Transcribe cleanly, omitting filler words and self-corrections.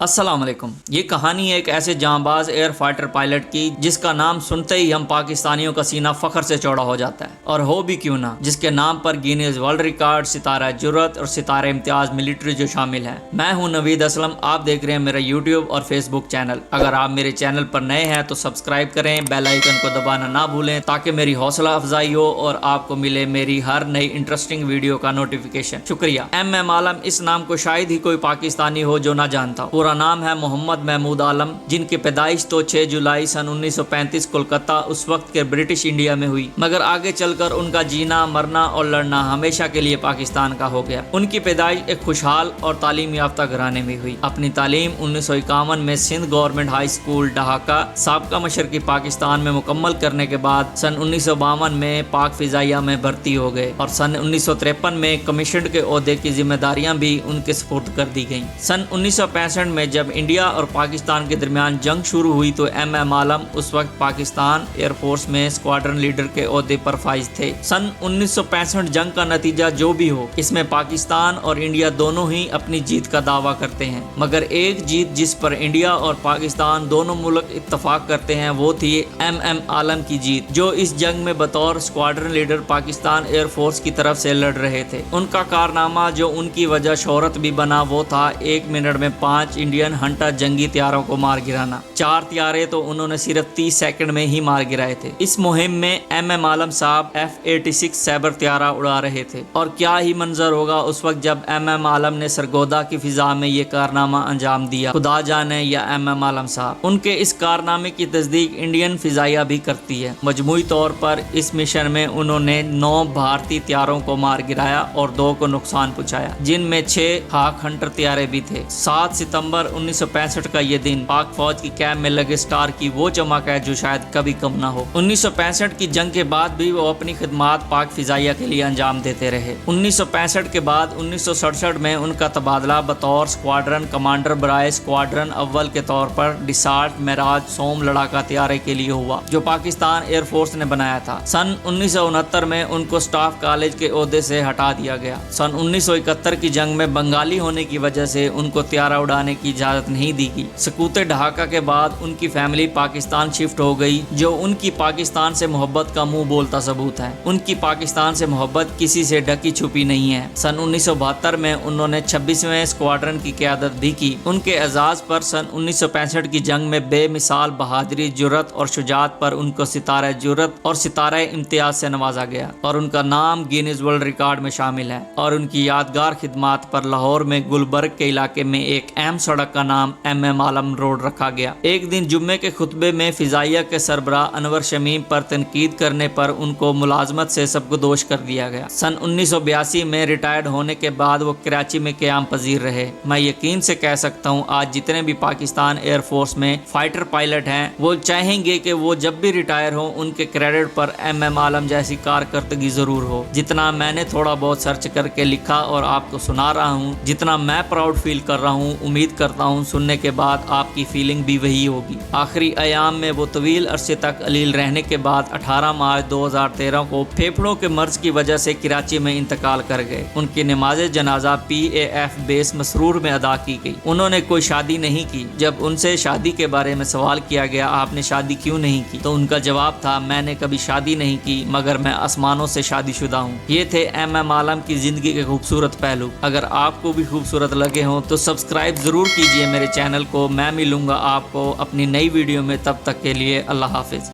अस्सलाम वालेकुम। ये कहानी है एक ऐसे जांबाज एयर फाइटर पायलट की जिसका नाम सुनते ही हम पाकिस्तानियों का सीना फख्र से चौड़ा हो जाता है, और हो भी क्यों ना, जिसके नाम पर गिनीज वर्ल्ड रिकॉर्ड, सितारा जुर्रत और सितारा इम्तियाज मिलिट्री जो शामिल है। मैं हूं नवीद असलम, आप देख रहे हैं मेरा यूट्यूब और फेसबुक चैनल। अगर आप मेरे चैनल पर नए हैं तो सब्सक्राइब करें, बेल आइकन को दबाना ना भूलें ताकि मेरी हौसला अफजाई हो और आपको मिले मेरी हर नई इंटरेस्टिंग वीडियो का नोटिफिकेशन। शुक्रिया। MM आलम, इस नाम को शायद ही कोई पाकिस्तानी हो जो ना जानता हो। पूरा नाम है मोहम्मद महमूद आलम, जिनकी पैदाइश तो 6 जुलाई सन 1935 कोलकाता उस वक्त के ब्रिटिश इंडिया में हुई, मगर आगे चलकर उनका जीना, मरना और लड़ना हमेशा के लिए पाकिस्तान का हो गया। उनकी पैदाइश एक खुशहाल और तालीम याफ्ता घराने में हुई। अपनी तालीम 1951 में Sindh government high school Dhaka साबका मशरकी पाकिस्तान में मुकम्मल करने के बाद सन 1952 में पाक फिजाइया में भर्ती हो गए और सन 1953 में कमीशन के ओहदे की जिम्मेदारियां भी उनके सुपुर्द कर दी गईं। सन 1965 में जब इंडिया और पाकिस्तान के दरमियान जंग शुरू हुई तो MM आलम उस वक्त पाकिस्तान एयरफोर्स में स्क्वाड्रन लीडर के ओहदे पर फाइज थे। सन 1965 जंग का नतीजा जो भी हो, इसमें पाकिस्तान और इंडिया दोनों ही अपनी जीत का दावा करते हैं, मगर एक जीत जिस पर इंडिया और पाकिस्तान दोनों मुल्क इत्तफाक करते हैं वो थी MM आलम की जीत, जो इस जंग में बतौर स्क्वाड्रन लीडर पाकिस्तान एयरफोर्स की तरफ से लड़ रहे थे। उनका कारनामा जो उनकी वजह शोहरत भी बना वो था 1 मिनट में 5 इंडियन हंटर जंगी त्यारों को मार गिराना। 4 त्यारे तो उन्होंने सिर्फ 30 सेकंड में ही मार गिराए थे। इस मुहिम में MM आलम साहब F-86 सैबर त्यारा उड़ा रहे थे, और क्या ही मंजर होगा उस वक्त जब MM आलम ने सरगोदा की फिजा में ये कारनामा अंजाम दिया। खुदा जाने या MM आलम साहब, उनके इस कारनामे की तस्दीक इंडियन फिजाइया भी करती है। मजमूई तौर पर इस मिशन में उन्होंने 9 भारतीय त्यारों को मार गिराया और 2 को नुकसान पहुंचाया, जिनमें 6 हाक हंटर त्यारे भी थे। 7 सितंबर 1965 का ये दिन पाक फौज की कैंप में लगे स्टार की वो चमक है जो शायद कभी कम ना हो। 1965 की जंग के बाद भी वो अपनी खिदमात पाक फिजाइया के लिए अंजाम देते रहे। 1965 के बाद 1967 में उनका तबादला बतौर स्क्वाड्रन कमांडर बराए स्क्वाड्रन अव्वल के तौर पर डिसाल्ट मेराज सोम लड़ाका त्यारे के लिए हुआ, जो पाकिस्तान एयरफोर्स ने बनाया था। सन 1969 में उनको स्टाफ कॉलेज के ओहदे से हटा दिया गया। सन 1971 की जंग में बंगाली होने की वजह से उनको त्यारा उड़ाने की इजाजत नहीं दी गई। सकूते ढाका के बाद उनकी फैमिली पाकिस्तान शिफ्ट हो गई, जो उनकी पाकिस्तान से मोहब्बत का मुंह बोलता सबूत है। उनकी पाकिस्तान से मोहब्बत किसी से ढकी छुपी नहीं है। सन 1972 में उन्होंने 26वें स्क्वाड्रन की क़यादत भी की। उनके एजाज पर सन 1965 की जंग में बेमिसाल बहादुरी, जुर्रत और शुजात पर उनको सितारा जुर्रत और सितारा इम्तियाज से नवाजा गया, और उनका नाम गिनीज वर्ल्ड रिकॉर्ड में शामिल है। और उनकी यादगार खिदमात पर लाहौर में गुलबर्ग के इलाके में एक अहम सड़क का नाम MM आलम रोड रखा गया। एक दिन जुम्मे के खुतबे में फिजाइया के सरबराह अनवर शमीम पर तनकीद करने पर उनको मुलाजमत से सबकदोश कर दिया गया। सन 1982 में रिटायर्ड होने के बाद वो कराची में क़याम पजीर रहे। मैं यकीन से कह सकता हूँ आज जितने भी पाकिस्तान एयरफोर्स में फाइटर पायलट हैं वो चाहेंगे कि वो जब भी रिटायर हो उनके क्रेडिट पर MM आलम जैसी कारकर्दगी जरूर हो। जितना मैंने थोड़ा बहुत सर्च करके लिखा और आपको सुना रहा हूँ, जितना मैं प्राउड फील कर रहा हूँ, उम्मीद करता हूँ सुनने के बाद आपकी फीलिंग भी वही होगी। आखिरी अयाम में वो तवील अरसे तक अलील रहने के बाद 18 मार्च 2013 को फेफड़ों के मर्ज की वजह से कराची में इंतकाल कर गए। उनकी नमाज जनाजा PAF बेस मसरूर में अदा की गई। उन्होंने कोई शादी नहीं की। जब उनसे शादी के बारे में सवाल किया गया, आपने शादी क्यों नहीं की, तो उनका जवाब था, मैंने कभी शादी नहीं की, मगर मैं आसमानों से शादीशुदा हूँ। ये थे MM आलम की जिंदगी के खूबसूरत पहलू। अगर आपको भी खूबसूरत लगे हों तो सब्सक्राइब जरूर कीजिए मेरे चैनल को। मैं मिलूंगा आपको अपनी नई वीडियो में, तब तक के लिए अल्लाह हाफिज।